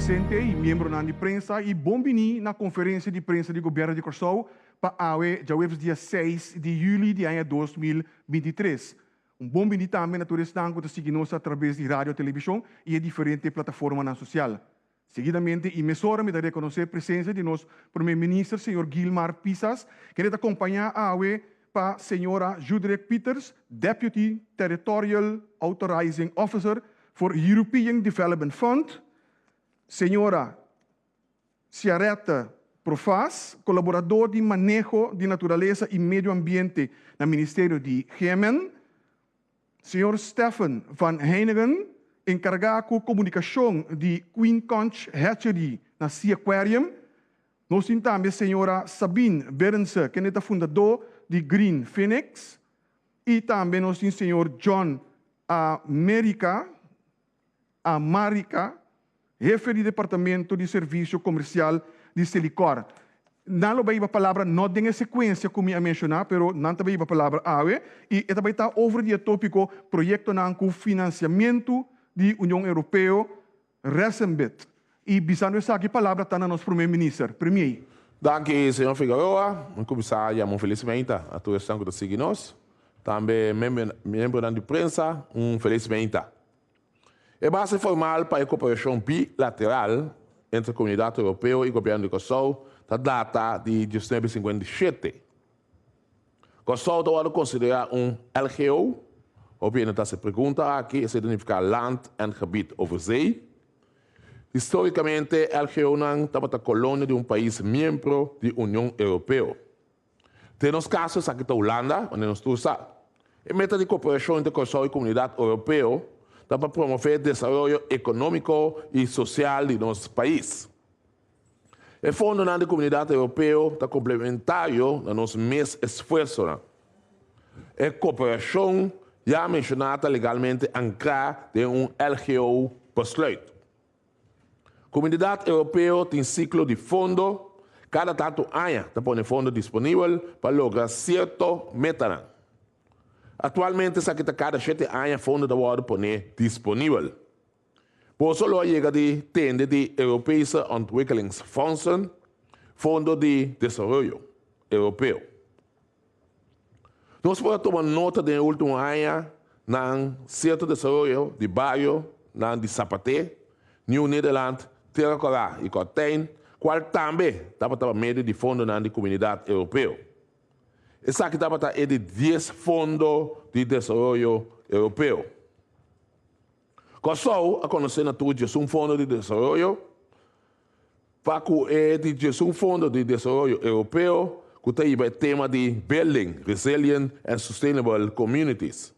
presente e membro de prensa e bombini na conferência de prensa do governo de Curaçao para awe já o dia 6 de julho de ano 2023. Bombini também na turista que seguimos através de rádio, televisão e diferentes plataformas sociais. Seguidamente, emissora me dá reconhecer a presença de nosso primeiro-ministro, senhor Gilmar Pisas, que nos acompanha a awe para a senhora Judrek Peters, Deputy Territorial Authorizing Officer for European Development Fund, senhora Ciaretta Profaz, colaborador de manejo de natureza e meio ambiente no Ministério de Gemen, senhor Stefan van Heinigen, encarregado de comunicação de Queen Conch Hatchery na Sea Aquarium. Nós temos também a senhora Sabine Berense, que é fundador de Green Phoenix. E também nós temos o senhor John Amarica, jefe de Departamento de Serviço Comercial de Selicor. Não vai a palavra, não tem a sequência como eu mencionar, mas não vai a palavra AWE. E também está over o tópico projeto com financiamento da União Europeia, Resembit. E bisando essa aqui palavra está no nosso primeiro-ministro. Premier. Danke, senhor Figueroa. Um comissário, um felicimento a todos que estão seguindo nós. Também membro da imprensa, um felicimento. É base formal para a cooperação bilateral entre a Comunidade Europeia e o Governo de Curaçao da data de 1957. Curaçao está considerado LGO, ou bem, se pergunta aqui, significa Land en Gebied over Zee. Historicamente, LGO estava a colônia de país membro da União Europeia. Tem nos casos aqui da Holanda, onde nós estamos. A meta de cooperação entre Curaçao e a Comunidade Europeia para promover o desenvolvimento econômico e social de nosso país. O Fundo da Comunidade Europeia está complementário a nosso mês esforço. A cooperação já mencionada legalmente ancrada em LGO besluit. A Comunidade Europeia tem ciclo de fundo, cada tanto ano está pondo fundo disponível para lograr certo meta. Atualmente, cada 7 anos, fundo da World poner disponível. Por isso, chega de tende de Europese Ontwikkelingsfondsen, Fundo de Desenvolvimento Europeu. Nós podemos tomar nota do último ano, na certo desenvolvimento de bairro, na de Zapaté, New Nederland, Terracotta e Corten, qual também estava meio de fundo da Comunidade Europeia. Essa aqui é de 10 fundos de desenvolvimento europeu. Curaçao, a conhecer na tua de fundo de desenvolvimento, para que de fundo de desenvolvimento europeu, que tem o tema de Building Resilient and Sustainable Communities.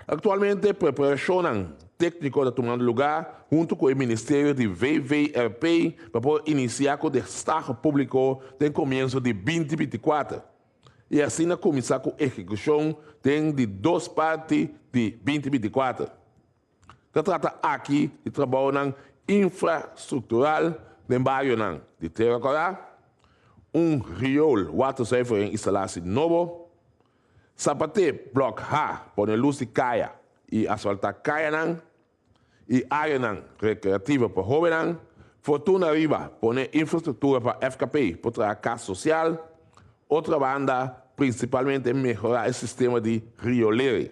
Atualmente, a preparação técnica está tomando lugar junto com o Ministério de WWRP para iniciar com o destaque público no começo de 2024. E assim, começar com a execução de 2 partes de 2024. Se trata aqui de trabalho infraestrutural no bairro de Terracotta, rio water saving instalação novo, Zapaté bloco A, pôr luz de caia e asfaltar caia, e área recreativa para jovens, Fortuna Riba, pôr infraestrutura para FKP, para a casa social. Outra banda, principalmente, melhorar o sistema de riolere.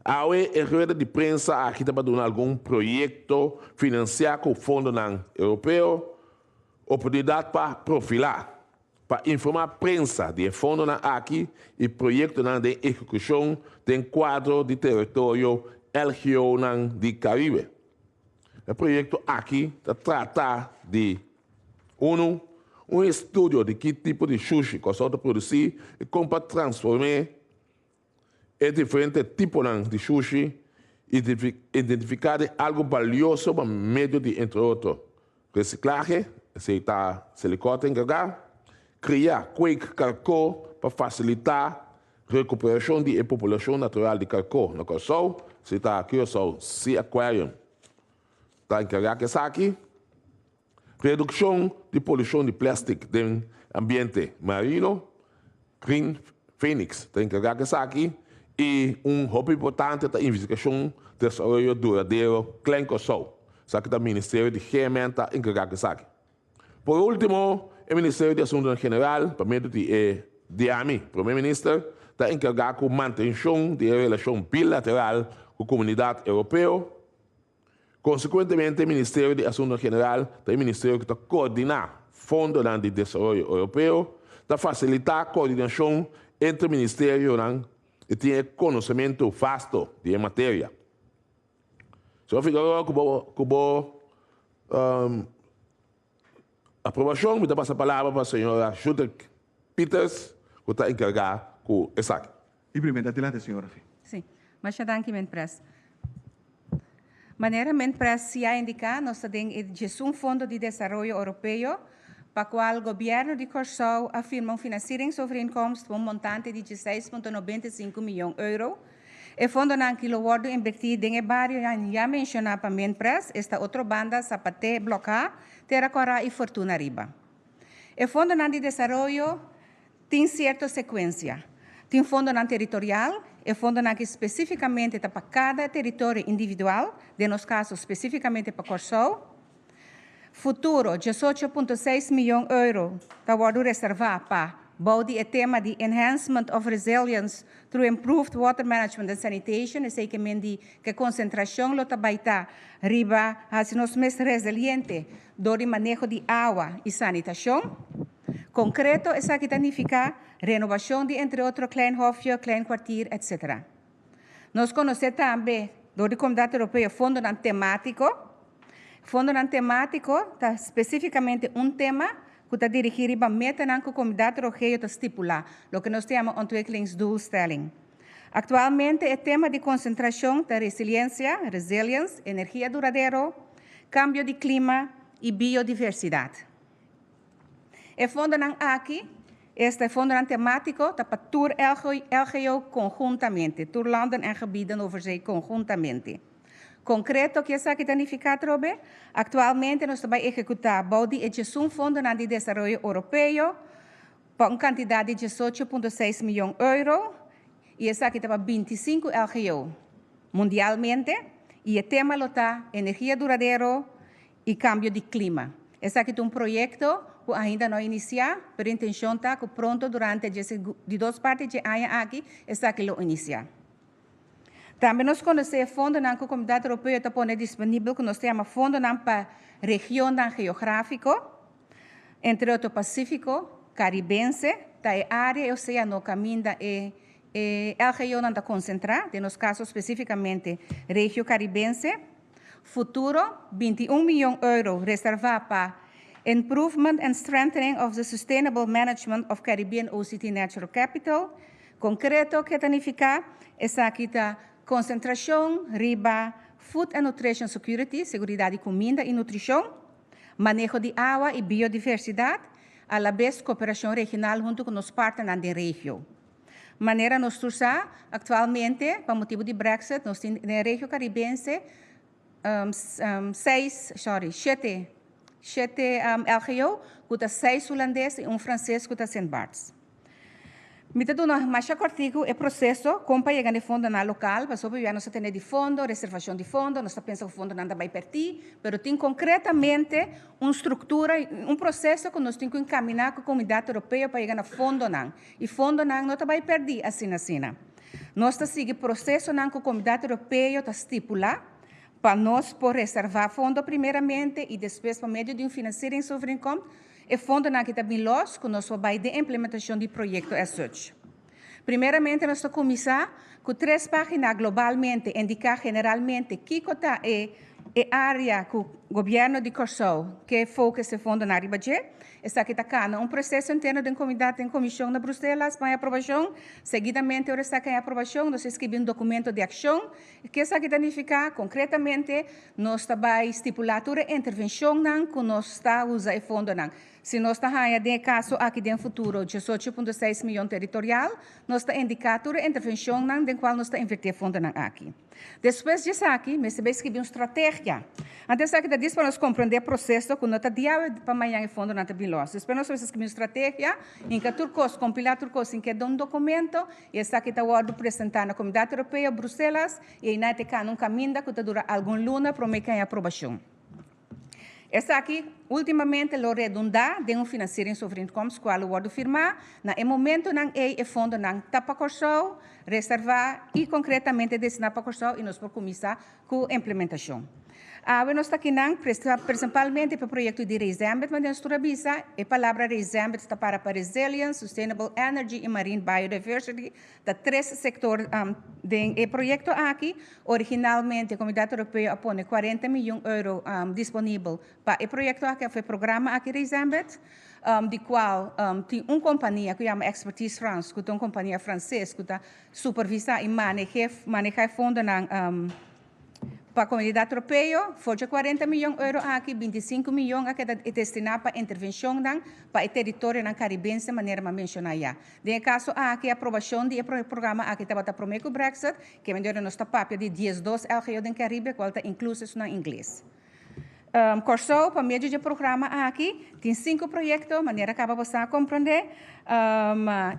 A UE é rede de prensa aqui para dar algum projeto financiado com o Fundo Europeu, oportunidade para profilar, para informar a prensa de fundo aqui e projeto de execução do quadro de território LGO de Caribe. O projeto aqui trata de um estudo de que tipo de sushi que você produzir e como para transformar diferentes tipos de sushi e identificar algo valioso para meio de, entre outros, reciclagem, aceitar silicone encarregar, criar quake carcó para facilitar a recuperação da população natural de carcó no Curaçao, se está aqui o Sea Aquarium. Está encarregado essa aqui. Redução de poluição de plástico no ambiente marino, Green Phoenix, tem que pegar isso aqui, e hobby importante da investigação de desenvolvimento duradouro, Clan Curaçao. sabe que o Ministério de Ferramenta encarregado sabe. Por último, o Ministério de Assuntos General, para meio de DAMI, Primeiro-Ministro, está encarregado com a manutenção de relação bilateral com a comunidade europeia. Consequentemente, o Ministério de Assuntos General é o Ministério que está coordenando Fundo de Desenvolvimento Europeu, está facilitar a coordenação entre ministérios e tem conhecimento vasto de matéria. Senhor Figueiredo, com aprovação, me passa a palavra para a senhora Judith Peters, que está encarregada com o ESAC. Brevemente, adelante, senhora. Sim, mas já danke, men pres. Maneira, men pres, se a indicar, nós temos um fundo de desenvolvimento europeu, para o qual o governo de Curaçao afirma financiamento sobre inkomsten com um montante de 16,95 milhões de euros. O fundo que lo guardo invertido em vários já mencionado para men pres, esta outra banda, Zapate, Blocar, Terra Cora e Fortuna Riba. O fundo de desenvolvimento tem certa sequência. Tem um fundo territorial, o fundo que especificamente está para cada território individual, de nos casos especificamente para Curaçao. Futuro, 18,6 milhões de euros, está reservado para o tema de Enhancement of Resilience through Improved Water Management and Sanitation, esse que a concentração está baita riba, assim nós mais resiliente do manejo de água e sanitação. Concreto, essa que significa renovação de, entre outros, klein hofje, klein kwartier, etc. Nós conhecemos também, do Comunidade Europeia, fundo temático. Fundo temático está especificamente tema que está dirigido para a meta que a Comunidade Europeia estipula, o que nós chamamos ontwikkelingsdoelstelling. Atualmente, o tema de concentração da resiliência, energia duradoura, cambio de clima e biodiversidade. O fundo aqui, este fundo temático, está para tour LGO conjuntamente, tour landen en gebieden over zee conjuntamente. Concreto, que essa que significa, Robe? Atualmente, nós estamos executando um fundo de desenvolvimento europeu para uma quantidade de 18,6 milhões de euros e essa que está para 25 LGO mundialmente e o tema está energia duradoura e cambio de clima. Esse aqui é um projeto que ainda não iniciar, mas a intenção está que pronto, durante de duas partes de ano aqui, esse aqui lo iniciar. Também nós conhecemos o fundo que a Comunidade Europeia está pondo disponível, que nós temos fundo para a região geográfica, entre outros Pacífico, Caribense, da área oceano-caminda e a região da concentrar, de nos casos especificamente região caribense. Futuro, 21 milhões de euros reservados para Improvement and Strengthening of the Sustainable Management of Caribbean OCT Natural Capital. Concreto, que significa, essa aqui está concentração, riba, Food and Nutrition Security, segurança de comida e nutrição, manejo de água e biodiversidade, a la vez cooperação regional junto com os parceiros da região. Maneira nós usamos atualmente, por motivo de Brexit, nós temos na região caribense 7 LGO, que está 6 holandeses e francês que está St. Barts. Mitad mais cortico é processo, como para chegar no fundo na local, para sobre nós temos de fundo, reservação de fundo, nós pensamos que o fundo não vai perder, mas tem concretamente uma estrutura, um processo que nós temos que encaminhar com a Comunidade Europeia para chegar no fundo não. E fundo não vai perder assim. Nós seguimos o processo que a Comunidade Europeia está estipular para nós por reservar fundo primeiramente e depois por meio de financiamento sobre income, e fundo que está bem los, que nós vamos de implementação de projeto as such. Primeiramente, nós vamos começar com 3 páginas globalmente, indicar generalmente que está a área que o governo de Curaçao que foca esse fundo na Ribadje. Está aqui está um processo interno da comunidade em comissão na Bruxelas para aprovação. Seguidamente, agora está em aprovação, nós escrevemos um documento de ação, que está aqui significa concretamente nós estamos estipular a intervenção que nós está usando o fundo. Se nós estamos de caso aqui no futuro, 18,6 milhões territorial, nós estamos indicando a intervenção na qual nós estamos invertindo fundo aqui. Depois disso aqui, nós escrevemos uma estratégia. Antes aqui disso para nós compreender o processo que nós estamos para amanhã em fundo na Tabilos. Depois nós escrevemos uma estratégia em que turcos, compilar turcos em que dá um documento e está aqui está o apresentar na Comunidade Europeia, Bruxelas, e aí nós temos um caminho que dura algum luna para meio que a aprovação. Essa aqui, ultimamente, lo redunda de financieringsоvereenkomst qual wordt firmado na momento nang e fundo nang tapacorsou, reservar e concretamente destinar para corsou e nós por começar com a implementação. Nós está aqui principalmente para o projeto de Resembet, mas nós estamos a palavra Resembet está para Resilience, Sustainable Energy e Marine Biodiversity, da três setores do projeto aqui. Originalmente, a Comunidade Europeia apone 40 milhões de euros disponível para o projeto aqui, foi o programa aqui Resembet, de qual tem uma companhia que chama Expertise France, que é uma companhia francesa que está supervisar e manejar fundos para a Comunidade Europeia, foi 40 milhões de euros aqui, 25 milhões aqui é destinado para intervenção para o território caribense, de maneira mais mencionar já. No caso aqui, a aprovação do programa aqui estava para o Brexit, que é nós papel de 10-2 LGO do Caribe, que está incluso em inglês. Corsou, para meio de programa aqui, tem 5 projetos, de maneira que você a compreender.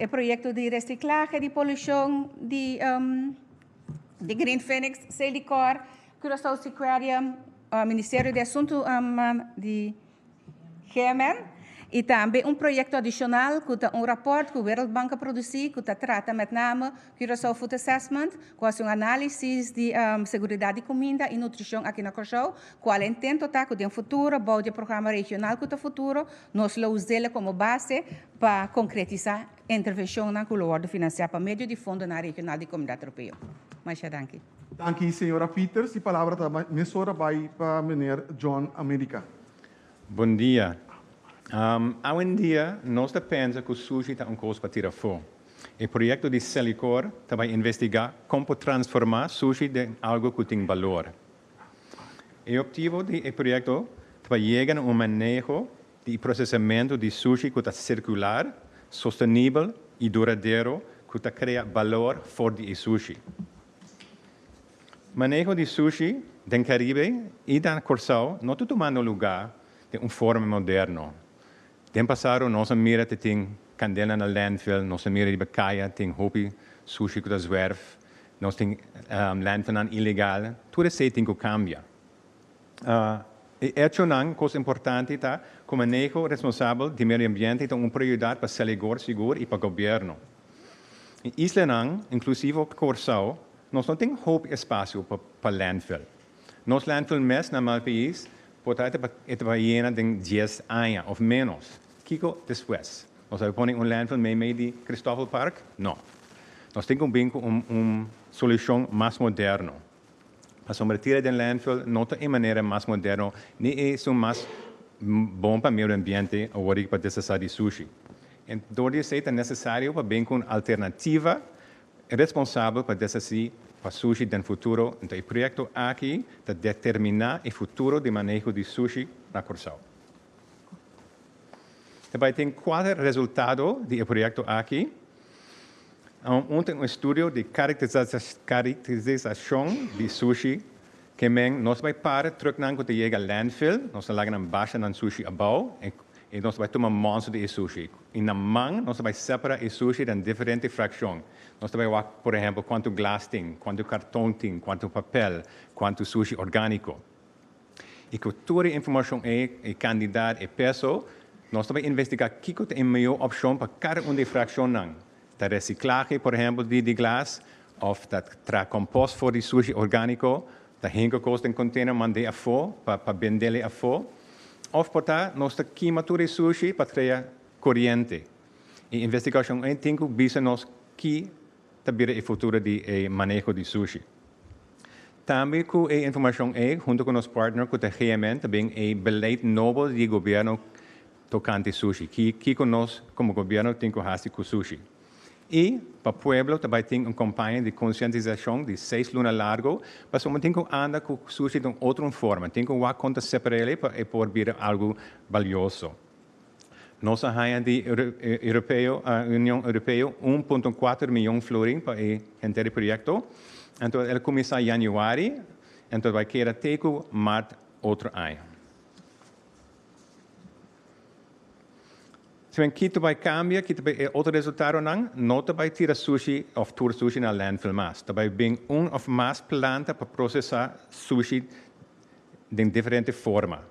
O projeto de reciclagem, de poluição, de Green Phoenix, Celicor, Curaçao Sequarium, Ministério de Assuntos de Yemen, e também projeto adicional, que é rapport que a World Bank produziu, que trata met name Curaçao Food Assessment, com análise de segurança de comida e nutrição aqui na Curaçao, qual é o intento que no futuro, bom de programa regional que no futuro, nós lo usamos como base para concretizar a intervenção que o World financiar para meio de fundo na regional da Comunidade Europeia. Mas danke. Danke, senhora Peters. A palavra está emissora vai para o senhor John America. Bom dia. Hoje em dia, nós pensamos que o sushi é coisa para tirar fora. O projeto de Celicor vai investigar como transformar sushi em algo que tem valor. O objetivo do projeto é chegar a manejo de processamento de sushi que é circular, sustentável e duradouro, que cria valor fora do sushi. Manejo de sushi no Caribe e na Curaçao não está tomando lugar de uma forma moderna. No passado, nós mira que tem candela na landfill, nós mira de bacaia, tem hopi sushi que zwerf, nós tem landfill ilegal. Tudo isso tem que cambiar. Hecho não, coisa importante é que o manejo responsável do meio ambiente é uma prioridade para Celicor seguro e para o governo. Em Isla, inclusive o Curaçao, nós não temos pouco espaço para landfill. Nosso landfill mais no país pode estar llena de 10 anos ou menos. Kiko depois. Nós vamos pôr landfill meio de Cristóvão Park? Não. Nós temos uma solução mais moderna. Para sobretirar do landfill, não é maneira mais moderna, nem é mais bom para o meio ambiente ou para desastre de sushi. Então, isso é necessário para bem com alternativa responsável para decidir para sushi no futuro. Então, o projeto aqui está determinar o futuro de manejo de sushi na Curaçao. Também tem 4 resultados do projeto aqui. Tem um estudo de caracterização de sushi que nós vamos para terug quando chega ao landfill, nós vamos baixar no sushi abaixo e nós vamos tomar monstro de sushi. E na mão, nós vamos separar o sushi em diferentes frações. Nós vamos ver, por exemplo, quanto glass tem, quanto cartão tem, quanto papel, quanto sushi orgânico. E com toda a informação e quantidade e peso, nós vamos investigar o que é a melhor opção para cada uma das frações. Da reciclagem, por exemplo, de glass, ou da composto for de sushi orgânico, da hengekost em container mandar a fora, para vender a fora. Ou para nós queimatura de sushi para criar corrente. E a investigação tem que ver que também é o futuro de manejo de sushi. Também com a informação junto com os partners, com a GMN, também é beleid novo do governo tocante sushi, que nós, como governo, temos que fazer com sushi. E para o pueblo também tem uma campanha de conscientização de 6 lunas largo, mas nós temos que andar com sushi de outra forma, temos que ver como separar para vir algo valioso. Nossa raia de União Europeia, 1,4 milhão de florins para o inteiro projeto. Então, ele começa em janeiro, então vai querer até março outro ano. Se o que vai cambiar, que outro resultado não vai tirar sushi ou tour sushi na landfill mais. Vai bem ou mais planta para processar sushi de diferente forma.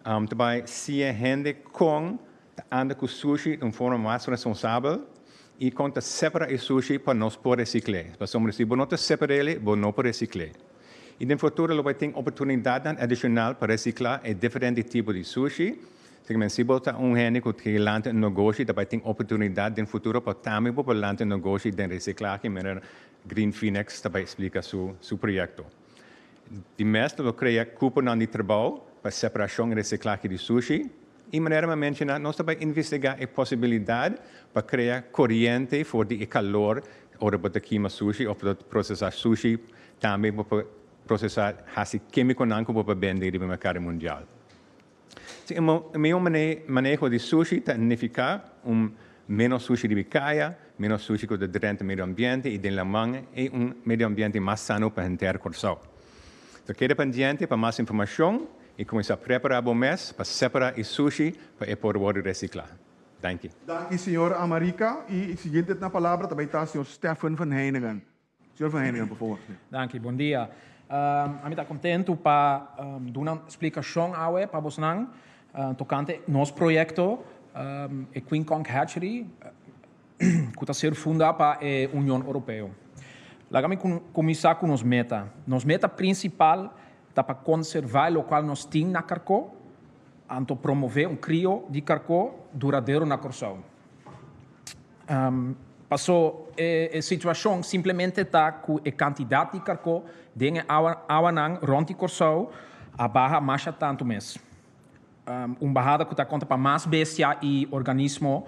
Daarbij zie je gente com anda com sushi de uma forma mais responsável e conta separar o sushi para nós poder reciclar. Para somos se não separar ele, não poder reciclar. E no futuro, nós vamos ter oportunidade adicional para reciclar diferentes tipos de sushi. Se você gente que lança um negócio, vai ter oportunidade no futuro para também para lançar um negócio de reciclagem. Green Phoenix também explica seu projeto. De mestre, nós criamos cupom de trabalho para separação e reciclagem de sushi. E maneira de mencionar, nós também investigar a possibilidade para criar corrente para o calor ou para queimar sushi ou para processar sushi, também para processar esse químico para vender no mercado mundial. O meu manejo de sushi significa menos sushi de caia, menos sushi que dentro do meio ambiente e de la manga e meio ambiente mais sano para o inteiro Corsau. Então, queda pendente para mais informação e começar a preparar o mês para separar o sushi para poder reciclar. Dank u. Dank u, senhor Amarica. E siguiente na palavra também está o senhor Stefan van Heiningen. Senhor van Heiningen, por favor. Dank u, bom dia. A mim está contente para dar uma explicação para vocês tocante nosso projeto e Queen Kong Hatchery que está sendo fundado para a União Europeia. Vamos começar com nossa meta. Nossa meta principal é para conservar o local que nós temos na Carcó, e promover crio de Carcó duradouro na Corsau. Passou a situação simplesmente está com a quantidade de Carcó dentro da água rond Corsau a barra mais tanto mês. Barrada que está conta para mais bestia e organismo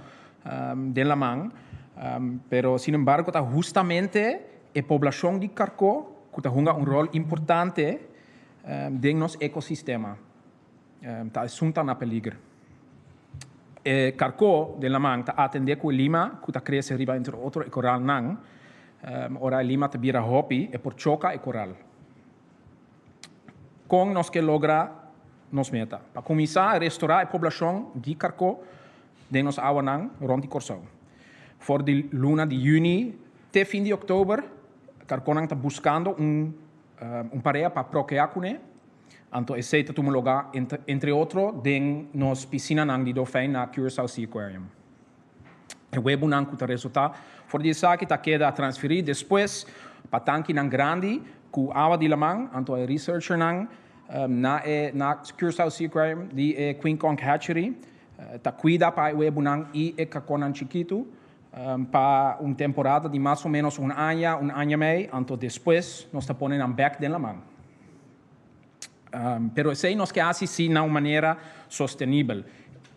de la mão, pero sin embargo está justamente a população de Carcó que está jogando rol importante dentro do nosso ecossistema. Está assunto na peligro. Carcó de la mão está atendendo com lima que está crescendo riba entre outro e coral não. Ora lima está vira hopi e por choca e coral. Com nós que logra nos meta. Para começar a restaurar a população de Carcó de nos água não rond de Corsau. For de luna de junho até fim de outubro, Carcó está buscando pareja para procriar com ele. Então, aceita um lugar, entre outros, em nos piscina de dolfim na Curaçao Sea Aquarium. O web não está resultado. For de saque está queda transferir depois para tanque grande com água de lamang. Então, o researcher na Curaçao Sea Aquarium de Queen Kong Hatchery está cuida para o web e o caconan chiquito para uma temporada de mais ou menos ano e meio. Então, depois, nós está pondo back de lamang. Pero sei nós que assim de uma maneira sustentável.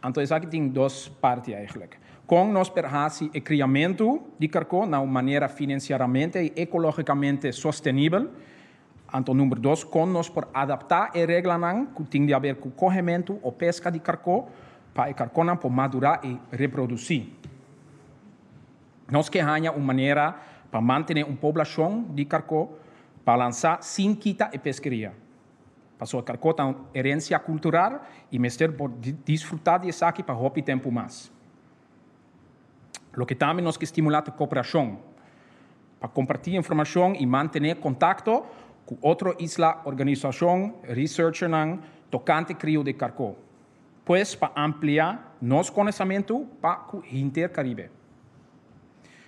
Então, aqui tem duas partes eigenlijk. Com nós perhasi o criamento de carcó de uma maneira financeiramente e ecologicamente sustentável. Então, número 2, com nós por adaptar a regra que tem a ver com o corrimento ou pesca de carcó para o carcó não poder madurar e reproduzir. Nós que ganha uma maneira para manter uma população de carcó para lançar sem quitar a pescaria. Passou a carcó tem herência cultural e mestre por desfrutar disso aqui para hobby tempo mais. O que também nós que estimular a cooperação para compartilhar informação e manter contato com outra isla, organização, researcher tocante crio de carcó. Pois para ampliar nosso conhecimento para o intercaribe.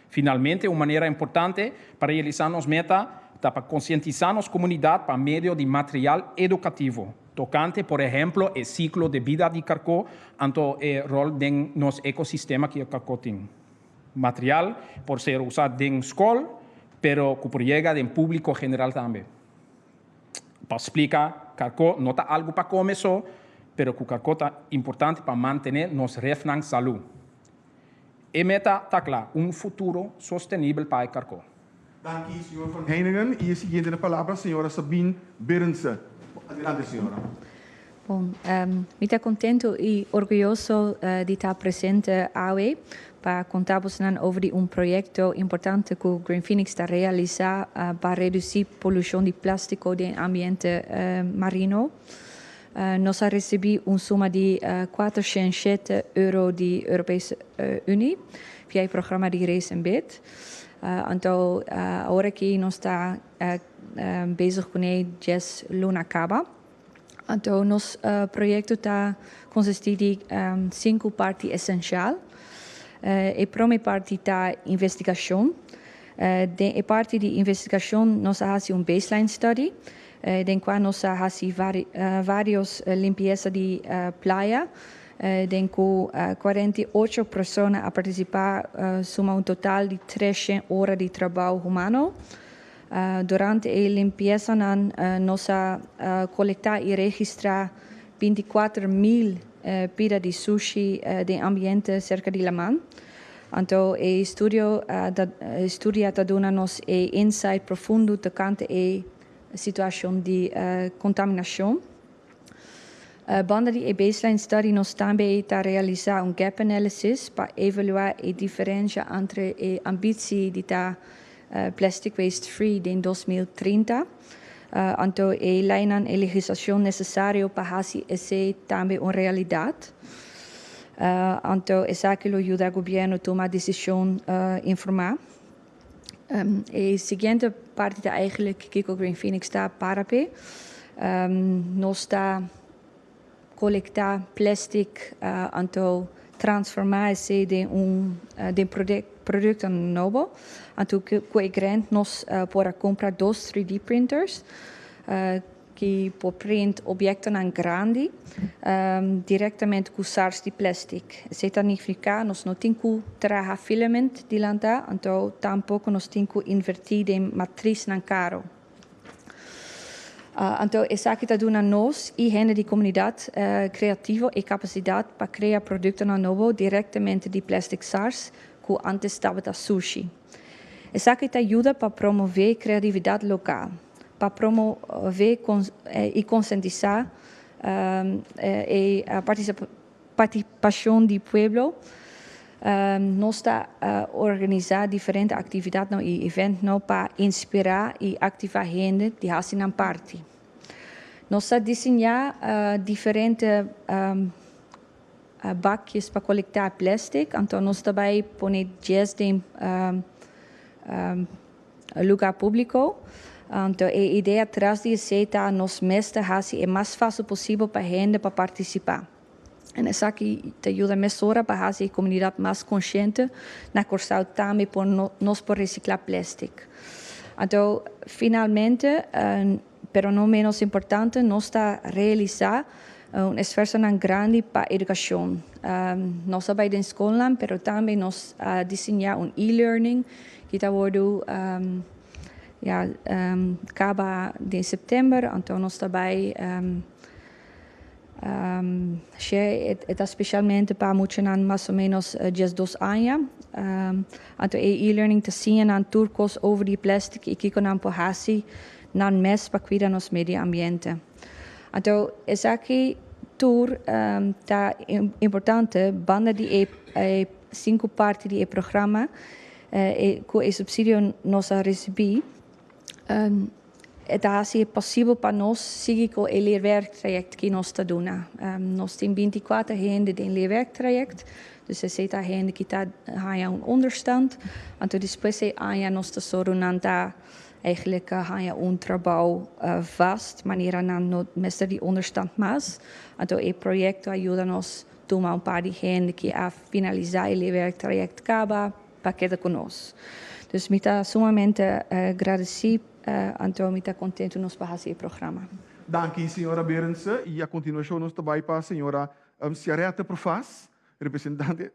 Finalmente, uma maneira importante para realizar nossa meta para conscientizar nossa comunidade por meio de material educativo, tocante, por exemplo, o ciclo de vida de carcó, então o rol de nosso ecossistema que o carcó tem. Material por ser usado em escola, pero que chega em público geral também. Para explicar, carcó não está algo para comer só, pero que o carcó é importante para manter nossa refnan saúde. E meta está claro, futuro sustentável para o carcó. Dank u, senhor Van Heiningen. E a seguinte na palavra, a senhora Sabine Berensen. Adelante, senhora. Bom, muito contente e orgulhoso de estar presente hoje para contar-vos sobre projeto importante que o Green Phoenix está a realizar para reduzir a poluição de plástico do ambiente marino. Nós recebemos suma de 407 euro da Europese Unie via o programa de Race and Bid. Então, agora que nós estamos bezig com a Jess Luna Caba, Então, nosso projeto consiste de 5 partes essenciais. A primeira parte é investigação. A parte de investigação, nós fazemos baseline study, em qual nós fazemos várias limpezas de praia, em que 48 pessoas a participar, suma total de 300 horas de trabalho humano. Durante a limpeza, nós coletamos e registramos 24.000 piras de sushi de ambiente cerca de La Mans. Então, o estudo está dando-nos insight profundo tocante a situação de contaminação. Banda de baseline study, nós também está realizar gap analysis para avaliar a diferença entre a ambição de plastic waste free em 2030. Então, a legislação necessária para fazer isso também uma realidade. Então, isso ajuda o governo a tomar decisão informada. A seguinte parte é que o Green Phoenix está para nós está coletar plástico, então transformar isso em produto novo. Então, com a grande, nós podemos comprar 2 3D printers que podem print objetos grandes diretamente com SARS de plástico. Isso significa que nós não temos que trazer filament de lá, então tampouco nós temos que invertir em matriz caro. Então, isso aqui está dando a nós e gente de comunidade criativa e capacidade para criar produtos novos diretamente de plástico SARS que antes estava da sushi. Isso aqui ajuda para promover criatividade local, para promover e conscientizar a participação do povo. Nós estamos a organizar diferentes atividades e eventos para inspirar e ativar gente de fazer parte. Nós estamos a desenhar diferentes buckets para coletar plástico, então nós também pomos 10 em lugar público. Então, a ideia atrás disso é nós mestres fazer o mais fácil possível para a gente para participar. E isso aqui te ajuda a para fazer a comunidade mais consciente na questão também para nós por reciclar plástico. Então, finalmente, pero não menos importante, nós está a realizar esforço grande para a educação. Nós trabalhamos em escola, mas também nós desenhamos e-learning que está acaba de setembro, então nós trabalhamos está especialmente para muitos mais ou menos 2 anos. Então, e-learning te ensina aan turcos over die plastic e que não pode não mês para cuidar nosso meio ambiente. Então, esse aqui tour está importante, banda de 5 partes do programa com o subsídio nós recebemos. É possível para nós seguir com o leerwerktraject que nós estamos dando. Nós temos 24 gente em leerwerktraject, dus é a gente que está a onderstand. Então, depois nós estamos eigenlijk trabalho vast, maneira não mestre de onderstand mais. Então, o projeto ajuda-nos a tomar par de gente que a finalizar o leerwerktraject acaba para quedar conosco. Dus me está sumamente agradecido. Então, me está contente nos para fazer o programa. Danke, senhora Berense. E a continuação nós também para a senhora Ciareta Profaz, representante,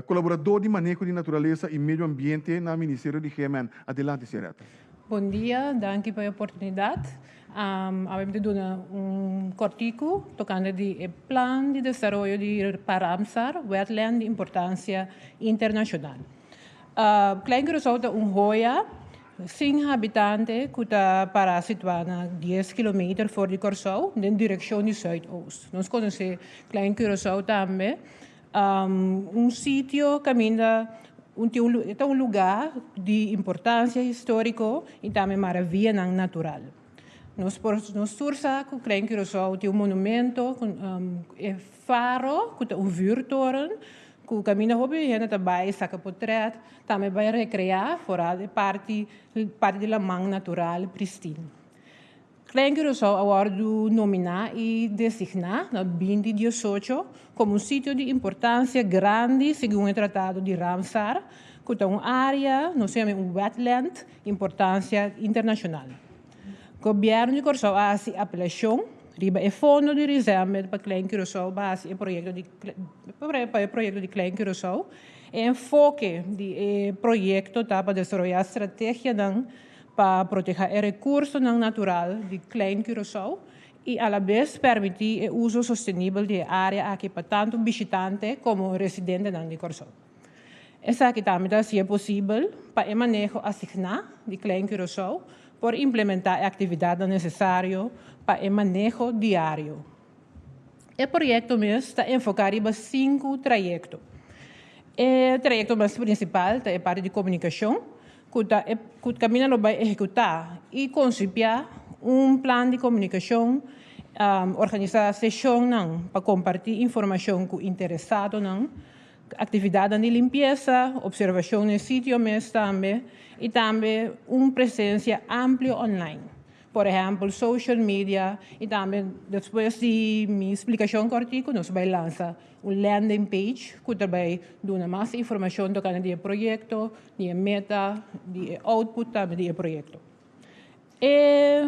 colaborador de manejo de natureza e meio ambiente no Ministério de GMN. Adelante, Ciareta. Bom dia, danke pela oportunidade. Vamos dar cortico tocando o plano de desenvolvimento de Paramsar, wetland de importância internacional. Klein Curaçao é joia, 5 habitantes que está para situar a 10 km fora de Curaçao, na direção de Zuidoost. Nós conhecemos Klein Curaçao também, sítio que é lugar de importância histórica e também maravilha natural. Nós sursa com Klein Curaçao tem monumento, faro, que é vuurtoren, que o caminho hobby é também saca portret, também vai recrear fora de parte da mão natural pristino. Klein Curaçao agora nominar e designar no 2018 como um sítio de importância grande, segundo o Tratado de Ramsar, que é uma área, nós chamamos um wetland, importância internacional. O governo de Curaçao faz apelação, riba é fundo de reserva para Klein Curaçao, base é projeto de Klein Curaçao, é enfoque de projeto para desenvolver estratégia para proteger o recurso natural de Klein Curaçao e, à la vez, permitir o uso sustentável da área aqui para tanto visitante como residente de Curaçao. Essa aqui também é possível para o manejo assignado de Klein Curaçao por implementar a atividade necessária para o manejo diário. O projeto mesmo está enfocado em 5 trajetos. O trajeto mais principal é a parte de comunicação, que o caminho vai executar e concebir plano de comunicação, organizar sessões para compartilhar informação com interessados, atividade de limpeza, observação no sítio mesmo também, e também uma presença ampla online. Por exemplo, social media, e também, depois de minha explicação cortica, nós vamos lançar landing page, que vai dar mais informação do projeto, do meta, do output também do projeto. E,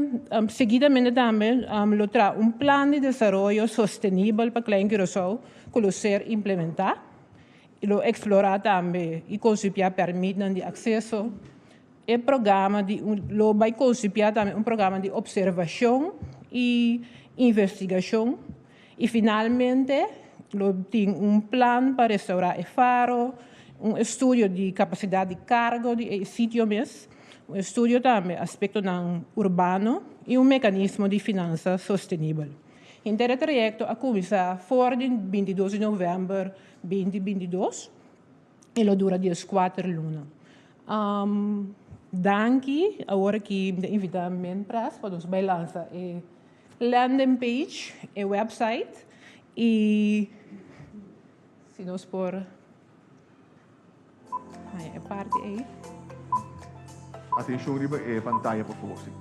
seguidamente também, traz plano de desenvolvimento sustentável para Klein Curaçao, que vai ser implementado, e explorar também e concebir permite de acesso. O programa vai concebir também programa de observação e investigação. E, finalmente, tem plano para restaurar o faro, estudo de capacidade de carga do sítio mesmo, estudo também aspecto urbano e mecanismo de finanças sustentável. Então, o projeto a começar fora de 22 de novembro de 2022 e dura 4 lunas. Danke, agora que me invitaram para nós vai lançar a landing page, a website, e se nós por a parte aí. Atenção, riba, pantalla, por favor. Sim.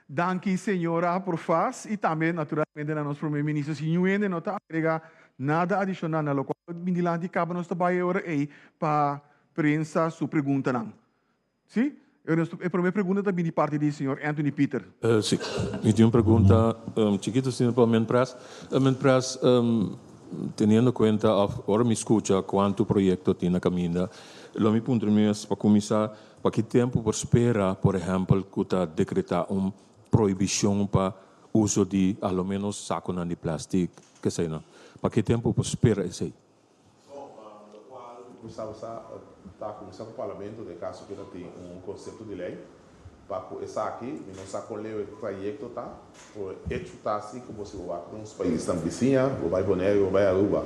Danke, senhora, por faz e também, naturalmente, nosso primeiro-ministro, se não ainda não está agregar nada adicional na local, Bindilante acaba nos trabalhar agora aí para prensa sua pergunta não. Sim? A primeira pergunta também de parte do senhor Anthony Peter. Sim, eu tenho uma pergunta chiquita, simplesmente para tendo em conta, agora me escuta quanto projeto tem na caminho, o meu ponto é para começar, para que tempo por esperar, por exemplo, que está decretar proibição para uso de, ao menos, saco de plástico, que sei não. Para que tempo por esperar isso aí? Está começando o parlamento, de caso que tem conceito de lei, para essa aqui, não sabe qual é o projeto, tá? O hecho está assim, como se vai para uns países da vizinha, ou vai Boné, ou vai Aruba.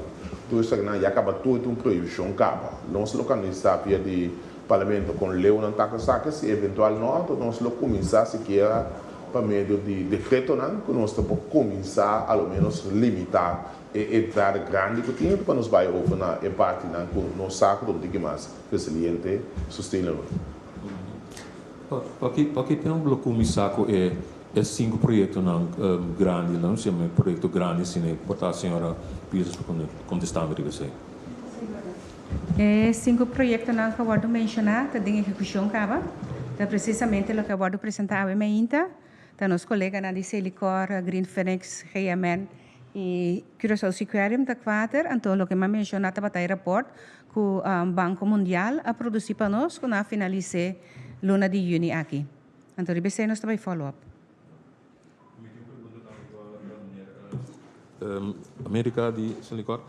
Tudo isso aqui, já acaba tudo proibição, acaba. Não se localiza via de parlamento com lei, não está com saque, se eventual não se começar sequer para meio de decreto, que nós temos que começar, ao menos, limitar e entrada grande que tem para nos vai operar em parte com o saco do que mais resiliente, sustentável. Para que tempo começar com é 5 projetos grandes, não se chama projeto grande, se não portar a senhora Pires para contestar a você. 5 projetos que eu vou mencionar, que em execução acaba, é precisamente o que eu vou apresentar a minha nos colegas na Selicor, Green Phoenix, GMN e Curaçao Sequarium da Quater, então o que eu mencionei é o rapport que o Banco Mundial a produzir para nós, quando finalize luna de junho aqui. Então, nós também follow-up. América de Selicor,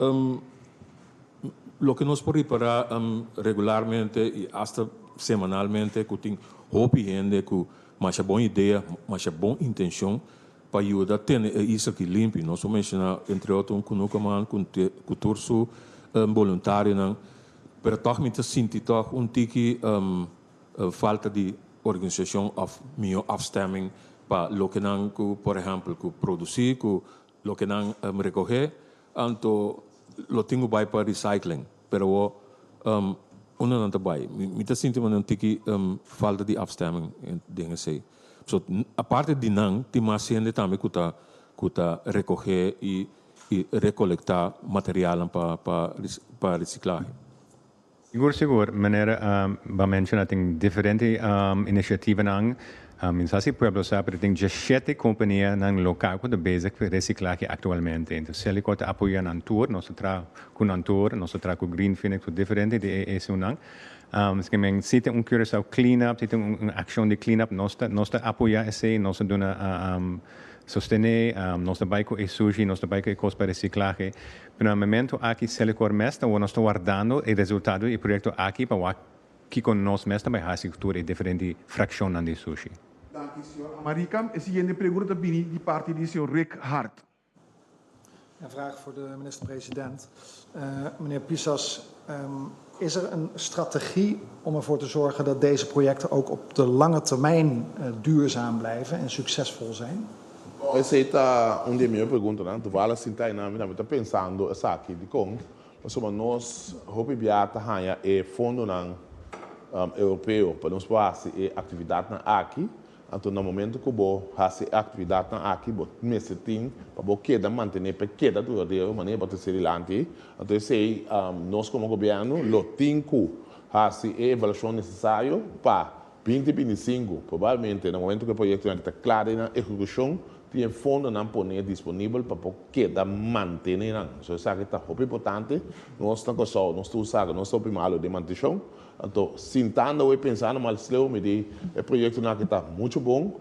o que nós podemos preparar regularmente e hasta semanalmente, que tem roupa e gente, que mais boa ideia, mais boa intenção, para ajudar a ter isso aqui limpo. Nós mencionamos, entre outros, com turso voluntário, mas toch me sinto toch tiki falta de organização of minha afstemming para lo que não, por exemplo, que produzir, que lo que não recolher, anto lo tenho vai para recycling, pero não vai. Me sinto tiki falta de afstemming, dingen assim. So, a parte de não, tem mais gente também que está recolher e recolectar material para reciclagem. Seguro, maneira vai mencionar tem diferente iniciativas em Sassi Pueblo sabe tem 17 companhias no local que bezig com reciclagem atualmente. Então, se ele pode apoiar na tour, nós tra com a tour, nós tra com Green Phoenix, diferente de isso não. Se tem Curaçao cleanup, se tem uma ação de cleanup, nós apoiar esse, nós damos sostener, nós também com sushi, nós também com coisas para reciclagem. No momento aqui se ele cor mestre, nós estamos guardando o resultado do projeto aqui para que com nós mestre também a cultura é diferente fração de sushi. Dank u, senhor Marika. A seguinte pergunta vem de parte do senhor Rick Hart. Een vraag voor de minister-president. Meneer Pisas, is er een strategie om ervoor te zorgen dat deze projecten ook op de lange termijn duurzaam blijven en succesvol zijn? Essa é uma das minhas perguntas, né? Tu fala assim, tá pensando essa aqui de como, mas nós hope biata hanya é fundo europeu para nós fazer atividade na aqui. Então, no momento que eu faço atividade aqui, eu me sinto para que manter pequena duradoura, maneira para ser relante. Então, sei nós como governo, temos que fazer a avaliação necessária para 2025, provavelmente no momento que o projeto está claro na execução, tem fundo não poner disponível para que manter. Isso é muito importante. Nós estamos só, nós estamos primário de manutenção. Então, sentando e pensando mais slow, o projeto não está muito bom.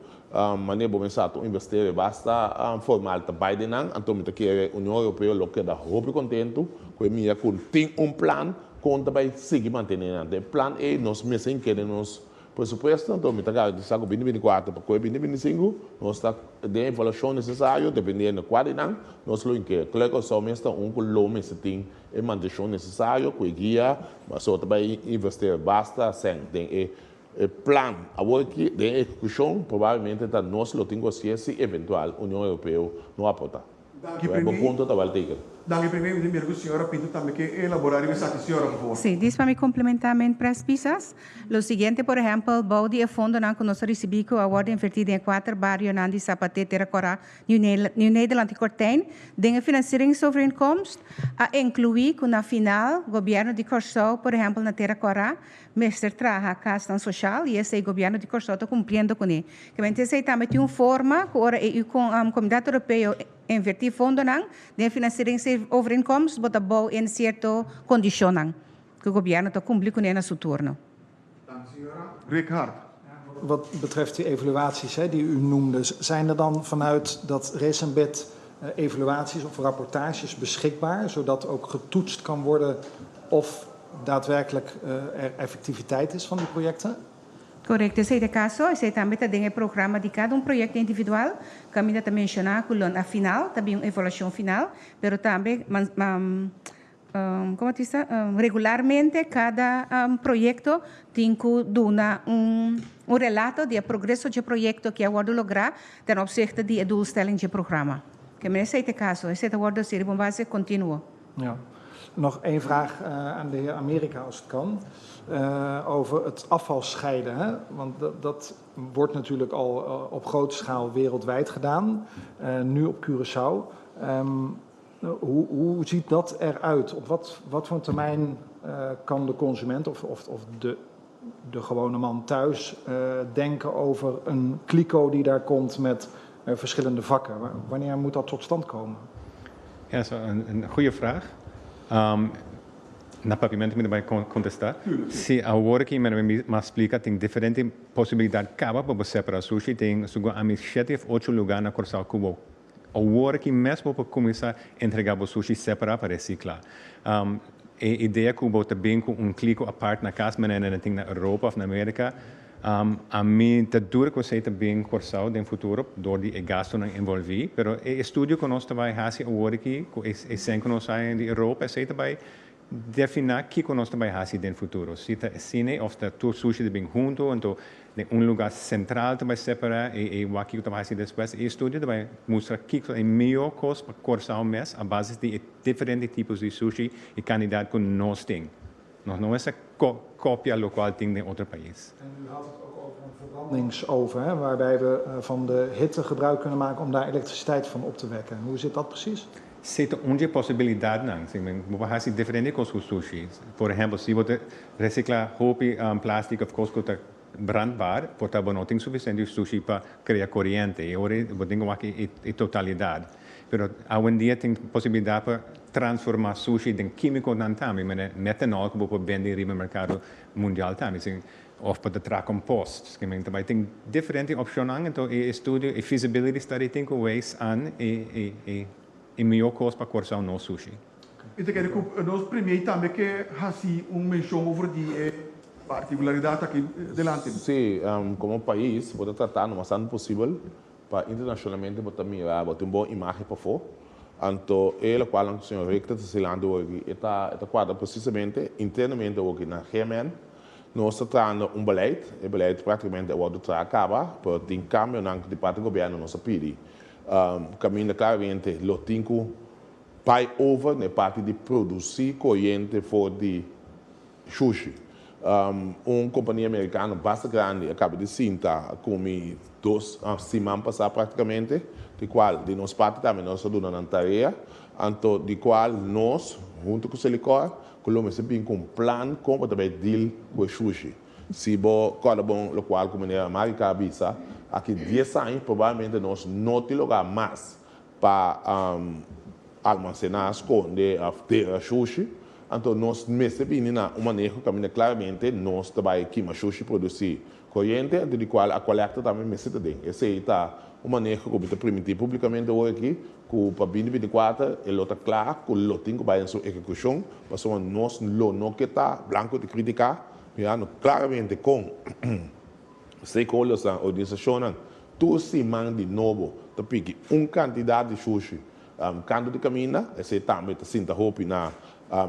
Maneira bom pensar, investir basta formal também de não. Então, a União Europeia local está muito contente com a minha tem plano com também seguir mantendo. O plano é nós mesmos queremos presupuesto, então, me está 2024 para 2025, nós está de avaliação necessária, dependendo de qual não, nós lo que claro que só mesmo quilômetro se tem a manutenção necessária, com guia, mas só também investir basta sem tem plano, agora que de execução provavelmente está nós lo temos se eventual União Europeia não aporta. Ponto da Valteca. Dank u primeiro, primeiro que a senhora Pinto também que elaborar essa que a senhora, por favor. Sí, diz para me complementarmente para as pisas. Lo siguiente, por exemplo, Baudi e fundo que nós recebemos a ordem invertida em 4 bairros de Sapate, Terracorá, New Nederland e Cortijn, de financiering sobre inkomsten, a incluir que na final, o governo de Curaçao, por exemplo, na Terracorá, mestre traga a casa social e esse governo de Curaçao está cumprindo com ele. Que a gente também tem uma forma que ora com a comunidade europeia invertir fundo de financiering over inkomsten, bota bom em certo condição que o governo está cumprindo com ele na seu turno. Dank u, senhora. Rick Hart. Wat betreft die evaluaties die u noemde, zijn er dan vanuit dat Resenbit evaluaties of rapportages beschikbaar, zodat ook getoetst kan worden of daadwerkelijk er effectiviteit is van die projecten? Correcto, esse é o caso. Esse também tem o programa de cada projeto individual. Como ainda mencionar, a final, também uma avaliação final, mas também, como diz, regularmente cada projeto tem que dar relato do progresso do projeto que é lograr ten opzichte de doelstelling do programa. Esse é o caso. Esse é o ser op basis continua. Ja. Nog één vraag aan de heer Amerika, als het kan, over het afval scheiden. Hè? Want dat wordt natuurlijk al op grote schaal wereldwijd gedaan, nu op Curaçao. Hoe ziet dat eruit? Op wat voor termijn kan de consument of de gewone man thuis denken over een kliko die daar komt met verschillende vakken? Wanneer moet dat tot stand komen? Ja, dat is een goede vraag. Na papimento me vai contestar. Se agora que me explica tem diferente possibilidade cava para você para sushi tem sugo a 7 ou 8 lugares na Curaçao Cubo. Agora que mesmo para começar a entregar o sushi separado para reciclar. A ideia que o também com clico à parte na casa, mas tem na Europa ou na América, A mim está duro que você também cursado no futuro, door die gasto não envolvi, pero o estudo que nós também fazemos agora aqui, e sem que nós saímos da Europa, você também definir que nós também fazemos no futuro. Se está cine, ou se tu sushi bem junto, então lugar central também separar e o que também fazemos depois. E estudo também mostra que é melhor coisa para cursar mês a base de diferentes tipos de sushi e quantidade que nós temos. Não é essa cópia lokaal tem in other país. En u had het ook over een verbrandingsoven, hè, waarbij we van de hitte gebruik kunnen maken om daar elektriciteit van op te wekken. Hoe zit dat precies? Zit onde possibilidade não, we fazer diferente coisas com sushi. Por exemplo, se você reciclar roupa plástico of course que brandbaar, porque não tem suficiente sushi para criar corrente. E agora eu tenho aqui a totalidade. Pero hoje em dia tem possibilidade para transformar sushi em químico não também, mas metanol que você vende no mercado mundial também, ou para tratar compost. Também tem diferentes opções, então o estudo e feasibility study tem que ver an e melhor coisa para cursar o nosso sushi. Eu quero que nós primeiro também que fazer menção over die particularidade aqui delante. Sim, como país, pode tratar no máximo possível para internacionalmente botar mirar, botar uma boa imagem para fora. Então, ele qual o senhor Rick está falando hoje, está quadra precisamente internamente hoje na Gemen. Nós estamos tratando beleid, o beleid praticamente é o que acaba, para ter câmbio de parte do governo nossa pedi. Caminho claramente, lo tinco pai over na parte de produzir corrente for de sushi. Companhia americana bastante grande acaba de sentar com 2 semanas passadas praticamente, de qual de nós parte também nós estamos dando tarefa, então de qual nós junto com o Silicor colocamos sempre com plano como também deal com o sushi. Se cada bom o qual como a América avisa, aqui 10 anos provavelmente nós não temos lugar mais para armazenar, esconder, ter sushi. Então, nós mesmo na uma maneira que caminha claramente, nós trabalhamos aqui, mas sushi produzir corrente, de qual a coleta também me cita dentro. Essa é uma maneira que eu vou permitir publicamente hoje aqui, que para 2024, ele está claro, que ele tem que vai em sua execução, mas nós não que está branco de criticar, mas claramente com stakeholders da organização, todos se mandam de novo, para pedir quantidade de sushi, quando de caminha, esse também está sendo roupa na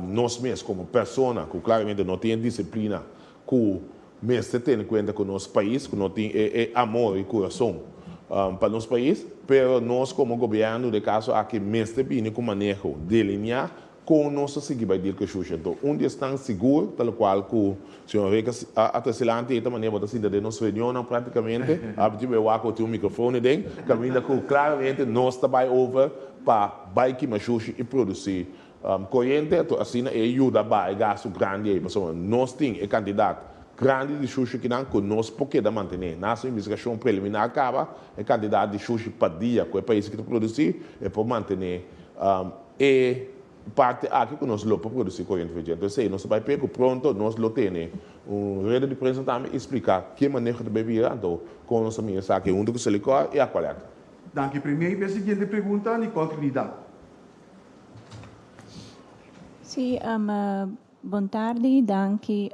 nós mesmos como pessoa, que claramente não tem disciplina, que mesmo tem em conta com o nosso país, que não tem amor e coração para o nosso país, mas nós como governo, de caso, aqui mesmo tem com manejo delinear com o nosso seguir vai dir que xuxa. Então, onde estão seguros, tal qual que o senhor Reca atrasilante, de maneira que assim de nossa reunião praticamente, abrir o ar com o microfone dentro, caminha com claramente nós trabalhamos over para bike machuxa e produzir corrente, assim, ajuda a gasto grande, nós temos candidato grande de sushi que não conosco porque da manter. Nossa investigação preliminar acaba, é candidato de sushi para dia, que é o país que está produzindo, é para manter. E parte aqui que nós para produzir corrente verde. Então, se nós vai pegar pronto, nós lo temos rede de prensa também explicar que maneira de beber, então, com nossa minha saque, com o Silicor e a coleta. Dank je, premier. E a seguinte pergunta, Nicole Trinidad. Sim, boa tarde, danke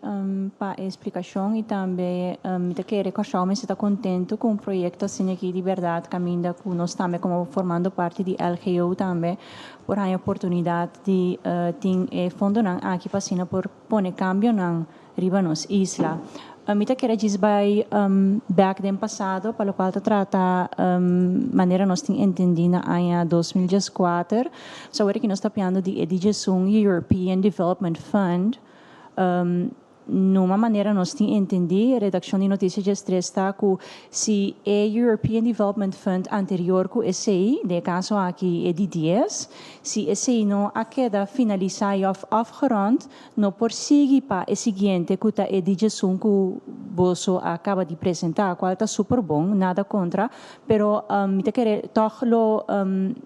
para a explicação e também me quero que está contente com o projeto assim aqui de verdade caminha com nós também como formando parte de LGO também por a oportunidade de ter fundo aqui para por pôr cambio na riba nos isla. Me quero dizer by back then passado para o qual trata maneira nós tem entendida em 2014 so que nós está falando de edição European Development Fund numa maneira nós tem entendido a redação de notícias de estresse está que se é European Development Fund anterior que esse de caso aqui é de 10 se esse não a queda finalizar of afgerond não prossegue para o seguinte que a edição que o Bosso acaba de apresentar qual está super bom nada contra pero me querer toch lo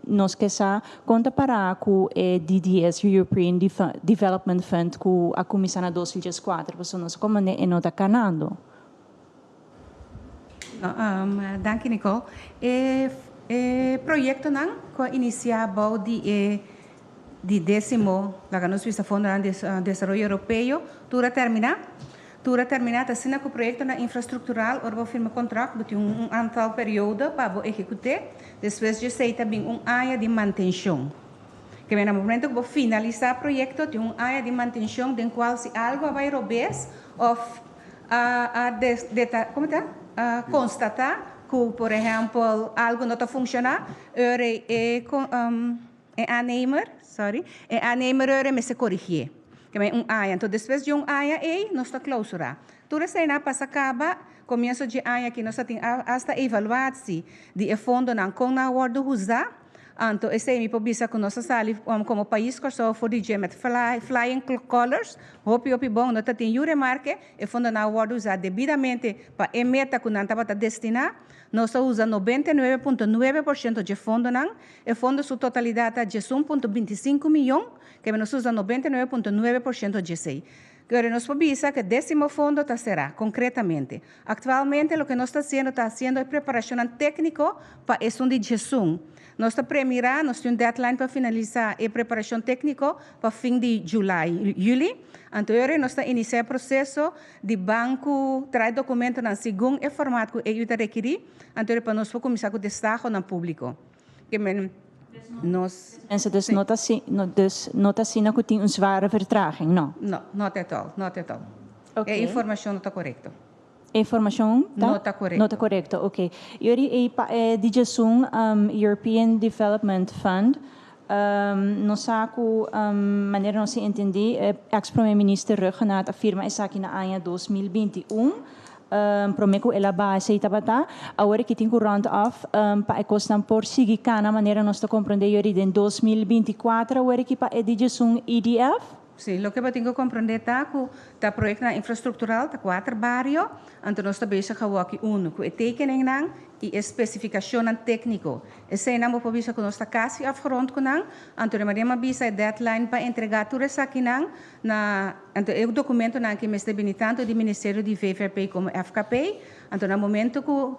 nós que sa conta para que é de 10 European Development Fund que a comissão na 2014 pessoas como é não está canando. Danke Nicole. O projeto não que iniciava de décimo, lá no Suíça Fundo de Desarrollo Europeu, dura terminar. Tura terminada assim com o projeto na infraestrutural, ora vou firmar contrato, botar antal período para executar, depois de ser também área de manutenção. Que no momento que vou finalizar o projeto, tem área de manutenção, em qual se algo vai robes, ou constatar que, por exemplo, algo não está funcionando, aannemer me se corrigir. Que é área. Então, depois de área, nós está clausurar. Tudo isso aí passa acaba, começo de área que nós temos hasta evaluar-se de fundo não com na hora de usar. Então, esse aí me pobisa com nossa sala como país que só for de met flying colors, hopi bom, nós temos jure marque e fundo na hora de usar devidamente para a meta que nós estamos destinar. Nós usa 99,9% de fundo não, e fundo sua totalidade de 1,25 milhões, que nós usa 99,9% de sei. Agora, nós podemos que o décimo fundo será, concretamente. Atualmente, o que nós estamos fazendo é preparação técnica para a questão de gestão. Nós estamos premiando, nós temos um deadline para finalizar a preparação técnica para fim de julho. Então, nós estamos iniciando o processo de banco, traz documentos segundo o formato que ele requer. Então, para nós começar com o destaque no público. Dus nota assina que tem zware vertraging, não? Não, not at all. Okay. A informação não está correta. Informação? Não está correta. Não está correta, ok. Yuri, de gestão European Development Fund, nós saco maneira não se entender, ex-primeiro-ministro Regenat afirma isso aqui na ano 2021, prometo ela base tabata agora que tem current off para costar por seguir cada maneira nós compreender Yuri em 2024 agora que para edição EDF. Sim, o que eu tenho que compreender é que o projeto infraestrutural está 4 barrios, então nós estamos com aqui que é tekening e especificação técnica. Esse é o que nós estamos quase afronto com então nós temos a deadline para entregar tudo isso aqui então o documento que me está habilitando do Ministério de VVP como FKP, então no momento que o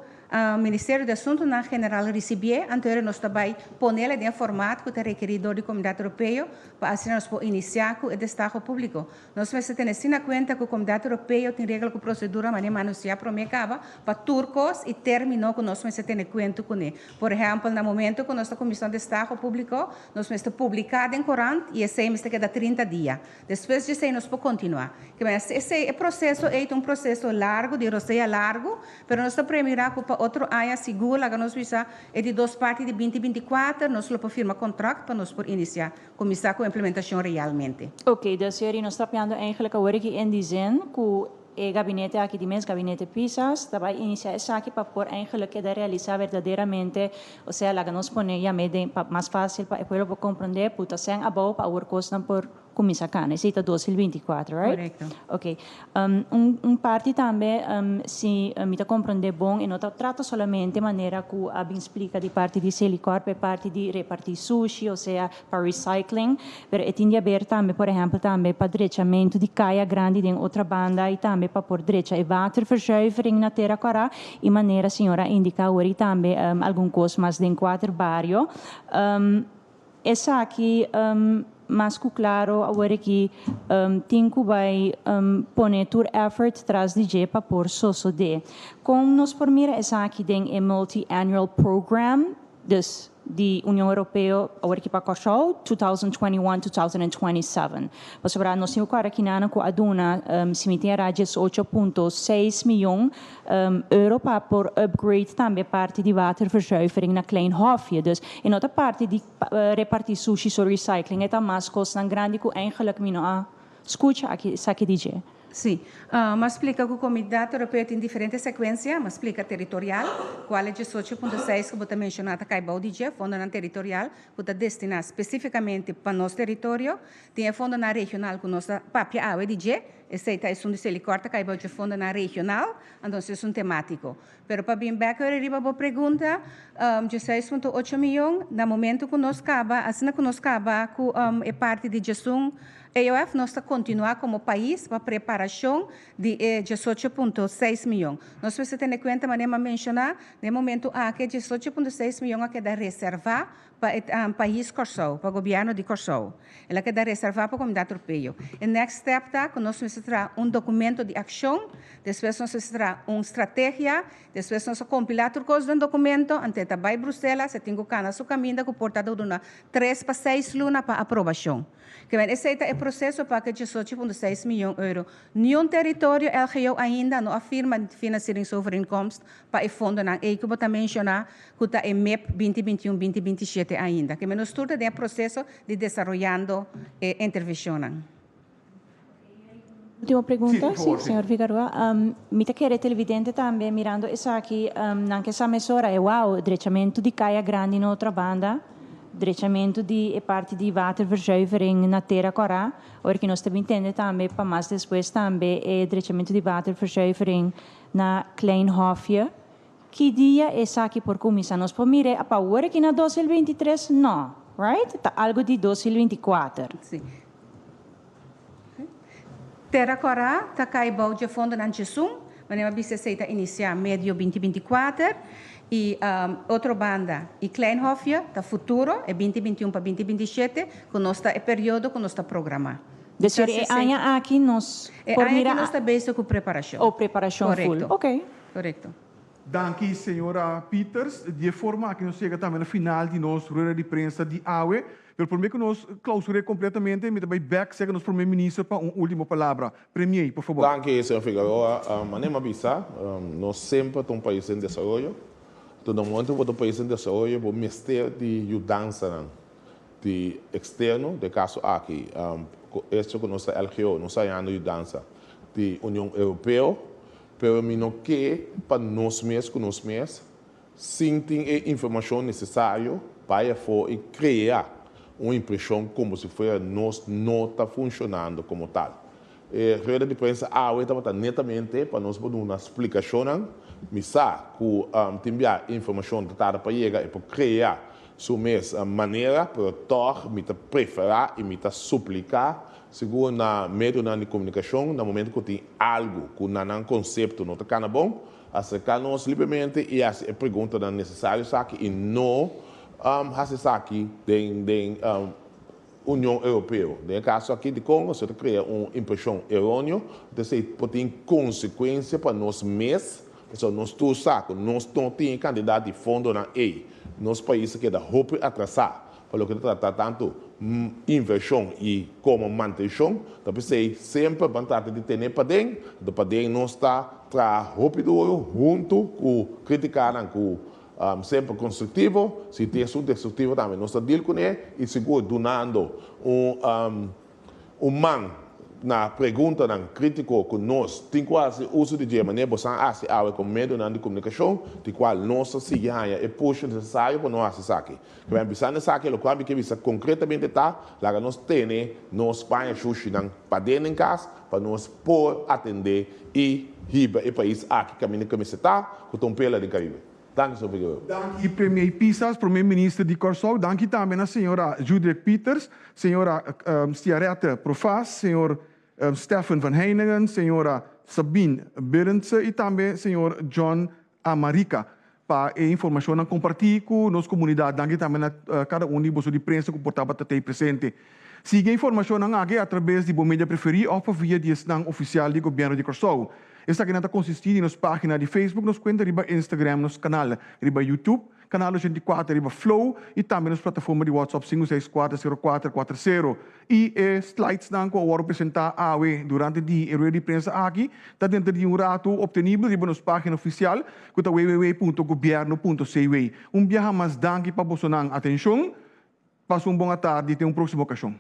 Ministério de Assuntos General receber, então nós também ponê-la em formato que está requerido da Comunidade Europeia para assim nós iniciar com o destaque público. Nós temos em conta que a Comunidade Europeia tem regra com procedura, mas não anunciar para para turcos e terminou com nós temos em conta com ele. Por exemplo, no momento que nossa Comissão de Destaque Público, nós temos publicado em Corante e esse mês queda 30 dias. Depois disso, nós podemos continuar. Esse processo é um processo largo, de roceia largo, mas nós estamos premiando para outra área segura, que nós visa é de 2 partes de 2024, nós podemos firmar contrato para nós iniciar, começar com a implementação realmente. Ok, dus jullie nós estamos eigenlijk agora que em dizendo que o gabinete aqui de mês, gabinete PISAS, vai iniciar isso aqui para por eigenlijk que realizar verdadeiramente, ou seja, lá que nós ponemos mais fácil para o povo compreender, puta sem abau para o custo por começar cá, necessita 2024, right? Correto. Ok. Parte também, se me está compreender bom, e não trata somente de maneira que a bem explica de parte de Celicorp, é parte de repartir sushi, ou seja, para recycling, mas é tinha ver também, por exemplo, também para drechamento de caia grande em outra banda e também para por drecha e waterverzuivering na terra cara, e maneira a senhora indica agora também algum coisa mais de 4 barrios. Essa aqui mas claro agora que tem que vai poner tur effort tras de je para por soso de com nos por mira essa aqui tem um multi-annual program de União Europeia agora que para Kosovo 2021-2027 mas para nós temos agora aqui na com a duna cemitério de 8,6 milhões euro para por upgrade também parte de waterverzuivering na klein hofje dus in outra parte de repartir sushi so recycling é mais costa grande que eigenlijk mina escuta aqui saque DJ. Sim, mas explica que a Comunidade Europeia tem diferentes sequências, mas explica territorial, qual é 18.6 que você mencionou, que é o DJ, fundo na territorial, que está destinado especificamente para nosso território, tem a fundo na regional, que nós papia o DJ, esse é um de Celicorta, que é o fundo na regional, então é um temático. Pero para bem back, eu arriba a pergunta, 16.8 milhões, no momento que nós acaba, assim que nós acaba, com a parte de gestão, EOF nós está continuar como país para preparação de 18,6 milhões. Nós precisamos ter em conta, mas nem mencionar, no momento que 18,6 milhões é da reservar para o país Kosovo, para o governo de Kosovo. Ela quer reservar para a Comunidade Europeia. O next step está que nós precisamos necessitará documento de ação, depois nós necessitará estratégia, depois nós compilar todos os documentos, até vai Bruxelas, se tem que canar seu caminho, que portado de 3 para 6 lunas para aprovação. Que esse é o processo para que 18,6 milhões de euros. Nenhum território LGO ainda não afirma financiamento sobre inkomst para o fundo não. E que eu vou mencionar que está em MEP 2021-2027 ainda. Que nós estamos em processo de desenvolvendo intervenção. Última pergunta, Sim, por favor, sim. senhor Figueroa. Me quer televidente também mirando isso aqui, não que essa mesura é o direitamento de caia grande na outra banda, direitamento de parte de waterverzuivering na terra corá, porque nós também entendemos também para mais depois também é direitamento de waterverzuivering na Kleinhofje. Que dia é isso aqui por comissão? Nós podemos mirar para o que na 2023 não, right? Tá algo de 2024. Sim. Terra Corá, está caibou de fundo na Jesum, mas a BCC está iniciar médio 2024, e outra banda, e Kleinhofje, está futuro, é 2021 para 2027, com nosso período que nós está programar. Descer é aqui nós por mirar nós está bem com preparação. Ou preparação Correcto. full. Ok. Correto. Danke, senhora Peters. De forma que nós chega também no final de nossa rueda de prensa de AUE. Eu prometo que nós clausuremos completamente, mas também back chega nosso primeiro-ministro para uma última palavra. Premier, por favor. Danke, senhor Figueroa. Manema bisa, nós sempre estamos um país em desenvolvimento. Todo momento que um país em desenvolvimento, o Ministério de Mudança de externo, de caso aqui, este que nós LGO, nós estamos em mudança de União Europeia, pero não que para nós mesmos, sim tem informação necessária para criar uma impressão como se fosse nós não está funcionando como tal. A rede de prensa está netamente para nós dar uma explicação, misa que enviar informação para chegar e para criar sua mesma maneira para tornar, preferir e suplicar segundo na meio de comunicação, no momento que tem algo que não é um conceito não está bom, acercar-nos livremente e a pergunta não necessária e não fazer aqui da União Europeia. No caso aqui de Congo, você cria uma impressão errônea, você pode ter consequência para nós mesmos, nós todos sabemos, nós não temos candidato de fundo na EI, nosso país que é da roupa atrasar, para que trata tanto inversão e como manutenção, então você sempre vai tratar de ter para dentro não está rápido junto com criticar com sempre construtivo, se tem assunto destrutivo também, nós estamos deal com ele e seguro donando man na pergunta na crítico que nós tem quase uso de dia maneira você assim com medo de comunicação de qual nós seguimos e puxa necessário para nós fazer aqui que vai pensar nessa aqui o qual que visa concretamente tá lá nós tem nós Espanha xuxi para dentro em casa para nós por atender e riba e país aqui caminho que me está com tom pela de Caribe. Danke, senhor Figueroa. Danke, Premier Pisas, primeiro-ministro de Corsou. Danke também a senhora Judith Peters, senhora Stiarete Profas, senhor Stefan van Heiningen, senhora Sabine Berendse e também senhor John Amarica. Para a informação a compartilhar com a nossa comunidade, danke também a cada um de vocês de prensa que portava até presente. Siga a informação aqui através de mídia preferida ou via de stand oficial do governo de Corsou. Esta aqui consiste em nossa página de Facebook, nos conta riba Instagram, nos canal riba YouTube, canal 84 riba Flow e também nas plataformas de WhatsApp 5640440. E slides que eu vou apresentar durante o dia de prensa aqui, está dentro de rato obtenível riba nossa página oficial, que é www.governo.cw. Viaje mais danke para a atenção. Passe uma boa tarde e até uma próxima ocasião.